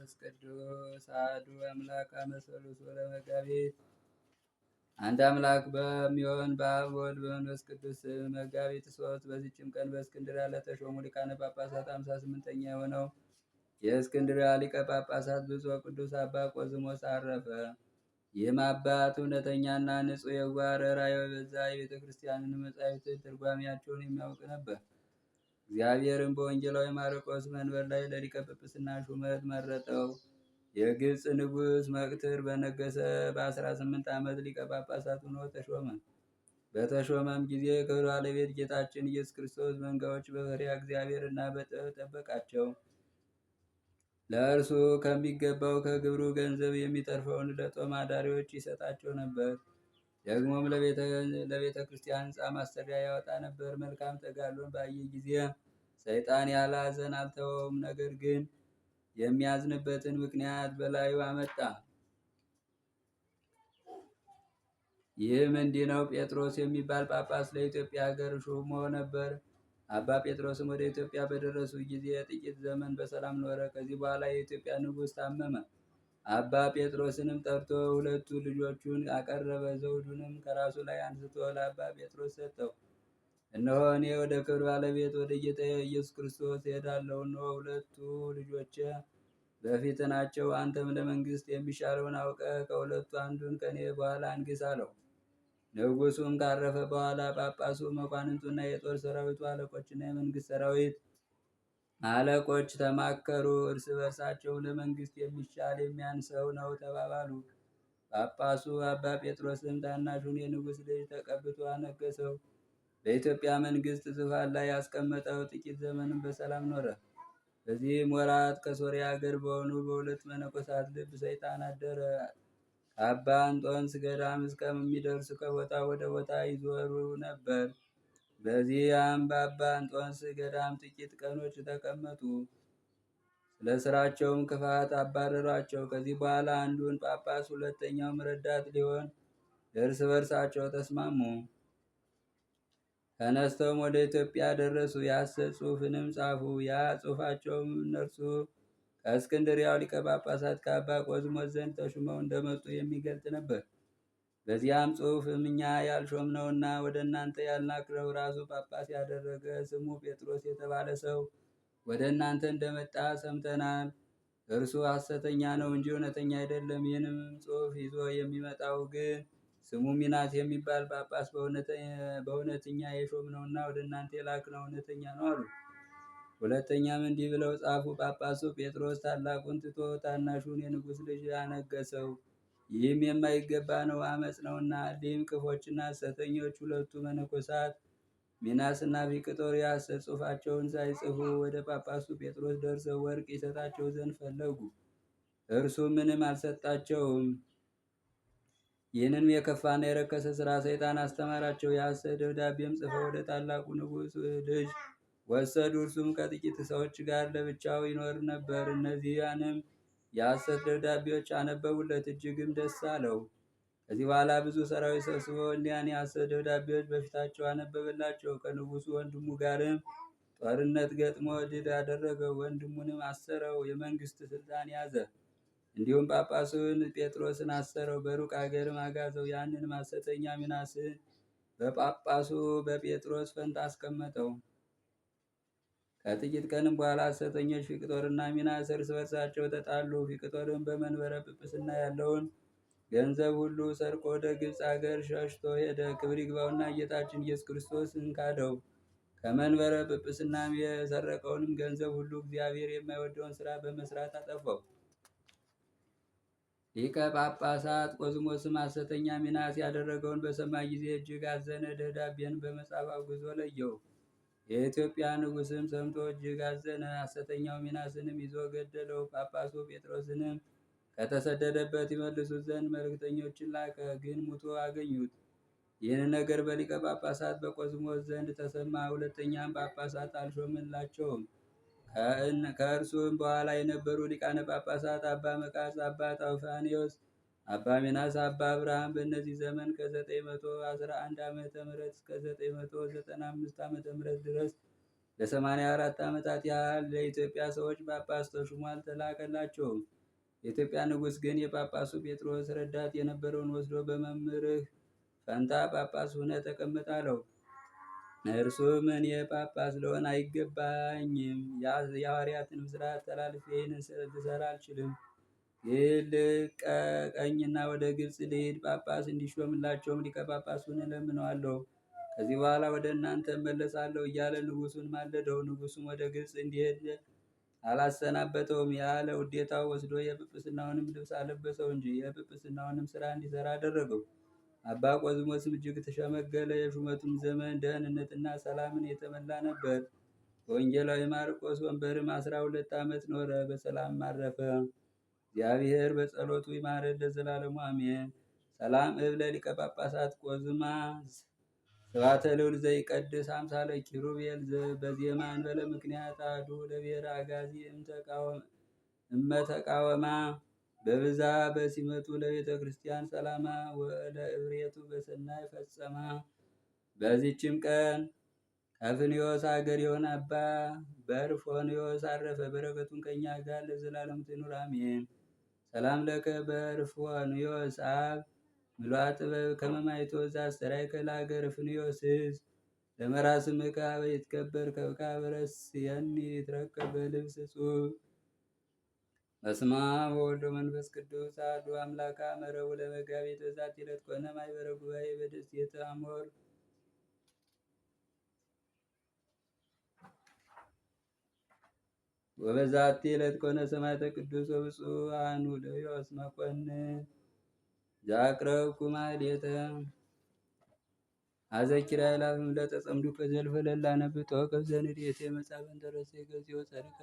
መንፈስ ቅዱስ አሐዱ አምላክ አመሰሉስ ለመጋቢት አንድ አምላክ በሚሆን በአብ ወልድ በመንፈስ ቅዱስ መጋቢት 3 በዚችም ቀን በእስክንድርያ ለተሾሙ ሊቃነ ጳጳሳት 58ኛ የሆነው የእስክንድርያ ሊቀ ጳጳሳት ብፁዕ ቅዱስ አባ ቆዝሞስ አረፈ። ይህም አባት እውነተኛና ንጹሕ የዋህ ርኅራኄ የበዛ የቤተ ክርስቲያንን መጻሕፍት ትርጓሜያቸውን የሚያውቅ ነበር። እግዚአብሔርም በወንጌላዊ ማርቆስ መንበር ላይ ለሊቀ ጵጵስና ሹመት መረጠው። የግብፅ ንጉሥ መቅትር በነገሰ በ18 ዓመት ሊቀ ጳጳሳት ሆኖ ተሾመ። በተሾመም ጊዜ ክብር ባለቤት ጌታችን ኢየሱስ ክርስቶስ መንጋዎች በፈሪሃ እግዚአብሔር እና በጥበብ ጠበቃቸው። ለእርሱ ከሚገባው ከግብሩ ገንዘብ የሚተርፈውን ለጦም አዳሪዎች ይሰጣቸው ነበር። ደግሞም ለቤተ ክርስቲያን ሕንፃ ማሰሪያ ያወጣ ነበር። መልካም ተጋድሎን ባየ ጊዜ ሰይጣን ያለ ሐዘን አልተወውም፣ ነገር ግን የሚያዝንበትን ምክንያት በላዩ አመጣ። ይህም እንዲህ ነው። ጴጥሮስ የሚባል ጳጳስ ለኢትዮጵያ ሀገር ሹሞ ነበር። አባ ጴጥሮስም ወደ ኢትዮጵያ በደረሱ ጊዜ ጥቂት ዘመን በሰላም ኖረ። ከዚህ በኋላ የኢትዮጵያ ንጉሥ ታመመ። አባ ጴጥሮስንም ጠርቶ ሁለቱ ልጆቹን አቀረበ። ዘውዱንም ከራሱ ላይ አንስቶ ለአባ ጴጥሮስ ሰጠው። እነሆ እኔ ወደ ክብር ባለቤት ወደ ጌታ ኢየሱስ ክርስቶስ እሄዳለሁ። እነሆ ሁለቱ ልጆቼ በፊት ናቸው። አንተም ለመንግስት የሚሻለውን አውቀህ ከሁለቱ አንዱን ከኔ በኋላ አንግስ አለው። ንጉሱም ካረፈ በኋላ ጳጳሱ፣ መኳንንቱና የጦር ሰራዊቱ አለቆችና የመንግስት ሰራዊት አለቆች ተማከሩ። እርስ በርሳቸው ለመንግስት የሚሻል የሚያንሰው ነው ተባባሉ። ጳጳሱ አባ ጴጥሮስም ታናሹን የንጉሥ ልጅ ተቀብቶ አነገሰው። በኢትዮጵያ መንግስት ዙፋን ላይ ያስቀመጠው። ጥቂት ዘመንም በሰላም ኖረ። በዚህም ወራት ከሶርያ ሀገር በሆኑ በሁለት መነኮሳት ልብ ሰይጣን አደረ። ከአባ እንጦንስ ገዳም እስከሚደርሱ ከቦታ ወደ ቦታ ይዞሩ ነበር። በዚያም በአባ እንጦንስ ገዳም ጥቂት ቀኖች ተቀመጡ። ስለ ስራቸውም ክፋት አባረሯቸው። ከዚህ በኋላ አንዱን ጳጳስ ሁለተኛውም ረዳት ሊሆን እርስ በርሳቸው ተስማሙ። ተነስተውም ወደ ኢትዮጵያ ደረሱ። የሐሰት ጽሑፍንም ጻፉ። ያ ጽሑፋቸውም እነርሱ ከእስክንድርያው ሊቀ ጳጳሳት ከአባ ቆዝሞስ ዘንድ ተሹመው እንደመጡ የሚገልጥ ነበር። በዚያም ጽሑፍም እኛ ያልሾምነውና ወደ እናንተ ያልናቅረው ራሱ ጳጳስ ያደረገ ስሙ ጴጥሮስ የተባለ ሰው ወደ እናንተ እንደመጣ ሰምተናል። እርሱ ሐሰተኛ ነው እንጂ እውነተኛ አይደለም። ይህንም ጽሑፍ ይዞ የሚመጣው ግን ስሙ ሚናስ የሚባል ጳጳስ በእውነተኛ የሾምነውና ወደ እናንተ የላክነው እውነተኛ ነው አሉ። ሁለተኛም እንዲህ ብለው ጻፉ። ጳጳሱ ጴጥሮስ ታላቁን ትቶ ታናሹን የንጉሥ ልጅ አነገሰው። ይህም የማይገባ ነው፣ አመፅ ነውና። እሊህም ክፎችና ሐሰተኞች ሁለቱ መነኮሳት ሚናስና ፊቅጦር የሐሰት ጽሑፋቸውን ሳይጽፉ ወደ ጳጳሱ ጴጥሮስ ደርሰው ወርቅ ይሰጣቸው ዘንድ ፈለጉ። እርሱ ምንም አልሰጣቸውም። ይህንም የከፋና የረከሰ ሥራ ሰይጣን አስተማራቸው። የሐሰት ደብዳቤም ጽፈው ወደ ታላቁ ንጉሥ ልጅ ወሰዱ። እርሱም ከጥቂት ሰዎች ጋር ለብቻው ይኖር ነበር። እነዚያንም የሐሰት ደብዳቤዎች አነበቡለት፣ እጅግም ደስ አለው። ከዚህ በኋላ ብዙ ሰራዊት ሰብስቦ እሊያን የሐሰት ደብዳቤዎች በፊታቸው አነበበላቸው። ከንጉሡ ወንድሙ ጋርም ጦርነት ገጥሞ ድል አደረገው። ወንድሙንም አሰረው፣ የመንግስት ስልጣን ያዘ። እንዲሁም ጳጳሱን ጴጥሮስን አሰረው፣ በሩቅ አገርም አጋዘው። ያንንም ሐሰተኛ ሚናስን በጳጳሱ በጴጥሮስ ፈንታ አስቀመጠው። ከጥቂት ቀንም በኋላ ሐሰተኞች ፊቅጦርና ሚናስ እርስ በርሳቸው ተጣሉ። ፊቅጦርም በመንበረ ጵጵስና ያለውን ገንዘብ ሁሉ ሰርቆ ወደ ግብፅ አገር ሸሽቶ ሄደ። ክብር ይግባውና ጌታችን ኢየሱስ ክርስቶስን ካደው። ከመንበረ ጵጵስናም የሰረቀውንም ገንዘብ ሁሉ እግዚአብሔር የማይወደውን ስራ በመስራት አጠፋው። ሊቀ ጳጳሳት ቆዝሞስም ሐሰተኛ ሚናስ ያደረገውን በሰማ ጊዜ እጅግ አዘነ። ደብዳቤን በመጻፍ አውግዞ ለየው። የኢትዮጵያ ንጉሥም ሰምቶ እጅግ አዘነ። ሐሰተኛው ሚናስንም ይዞ ገደለው። ጳጳሱ ጴጥሮስንም ከተሰደደበት ይመልሱት ዘንድ መልእክተኞችን ላከ፣ ግን ሙቶ አገኙት። ይህን ነገር በሊቀ ጳጳሳት በቆዝሞስ ዘንድ ተሰማ። ሁለተኛም ጳጳሳት አልሾምላቸውም። ከእርሱም በኋላ የነበሩ ሊቃነ ጳጳሳት አባ መቃርስ፣ አባ ታውፋኔዎስ፣ አባ ሚናስ፣ አባ አብርሃም በእነዚህ ዘመን ከ911 ዓመተ ምህረት እስከ 995 ዓመተ ምህረት ድረስ ለ84 ዓመታት ያህል ለኢትዮጵያ ሰዎች ጳጳስ ተሹሞ አልተላከላቸውም። የኢትዮጵያ ንጉሥ ግን የጳጳሱ ጴጥሮስ ረዳት የነበረውን ወስዶ በመምህርህ ፈንታ ጳጳስ ሆነህ ተቀመጥ አለው። እርሱም እኔ ጳጳስ ልሆን አይገባኝም፣ የሐዋርያትንም ሥርዓት ተላልፌ ይህንን ልሰራ አልችልም። ይልቀቀኝና ወደ ግብፅ ልሂድ፣ ጳጳስ እንዲሾምላቸውም ሊቀ ጳጳሱን እለምነዋለሁ። ከዚህ በኋላ ወደ እናንተ እመለሳለሁ እያለ ንጉሡን ማለደው። ንጉሡም ወደ ግብፅ እንዲሄድ አላሰናበተውም። ያለ ውዴታው ወስዶ የጵጵስናውንም ልብስ አለበሰው እንጂ የጵጵስናውንም ሥራ እንዲሠራ አደረገው። አባ ቆዝሞስም እጅግ ተሸመገለ። የሹመቱም ዘመን ደህንነትና ሰላምን የተመላ ነበር። በወንጌላዊ ማርቆስ ወንበርም 12 ዓመት ኖረ፣ በሰላም አረፈ። እግዚአብሔር በጸሎቱ ይማረን ለዘላለሙ አሜን። ሰላም እብለ ሊቀ ጳጳሳት ቆዝማዝ ስብሐተ ልዑል ዘይቀድስ አምሳለ ኪሩቤል በዜማ እንበለ ምክንያት አሐዱ ለብሔረ አጋዚ እመተቃወማ በብዛ በሲመቱ ለቤተ ክርስቲያን ሰላማ ወለእብሬቱ በሰናይ ፈጸማ። በዚችም ቀን ከፍንዮስ አገር የሆነ አባ በርፎንዮስ አረፈ። በረከቱን ከእኛ ጋር ለዘላለሙ ትኑር አሜን። ሰላም ለከ በርፎንዮስ አብ ምሉአ ጥበብ ከመማይቶ ዘአስተርአይከ ለሀገረ ፍንዮስ ለመራስምከ ኀበ ይትከበር ከብካበ ረስየኒ ይትረከብ በልብስ እጹብ። በስመ አብ ወወልድ ወመንፈስ ቅዱስ አሐዱ አምላክ አመረው ለመጋቢት በዛቲ ዕለት ኮነ ማኅበረ ጉባኤ በደሴተ አሞር። ወበዛቲ ዕለት ኮነ ሰማዕተ ቅዱስ ወብፁዕ አኑልዮስ መኮንን ዘአቅረብኩ ማኅሌተ አዘኪራ ይላፍም ለተጸምዱ ከዘልፈ ለላ ነብቶ ከብዘንዴቴ መጻፈን ተረሴ ገዚዮ ጸሪቀ